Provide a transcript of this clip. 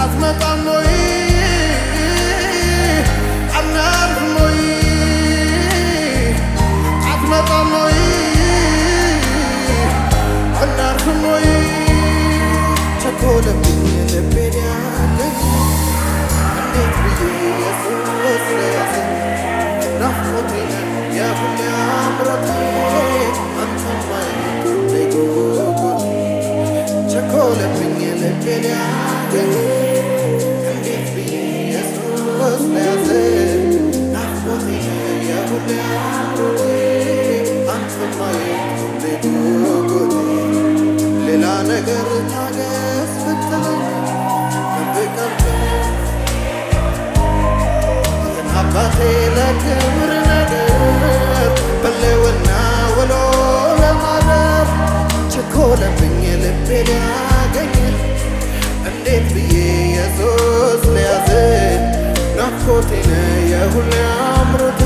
አትመጣም ወይ አናርፍም ወይ አትመጣም ወይ አናርፍም ወይ ቸኮለብኝ ልቤ ሊያገኝ እንዴት ብዬ ኢየሱስ ለያዘኝ ናፍቆቴ የሁሌ አምሮቴ አንተን ማየት ሁሌ ጉጉቴ ቸኮለብኝ ልቤ ሊያገኝ እንዴት ብዬ ኢየሱስ ለያዘኝ ናፍቆቴ የሁሌ አምሮቴ አንተን ማየት ሁሌ ጉጉቴ ሌላ ነገር ታገስ ብትለኝ አባቴ ለክብር ነገር በሌውና ውሎ ለማረፍ ቸኮለብኝ ልቤ ሊያገኝ እንዴት ብዬ ኢየሱስ ለያዘኝ ናፍቆቴ የሁሌ አምሮቴ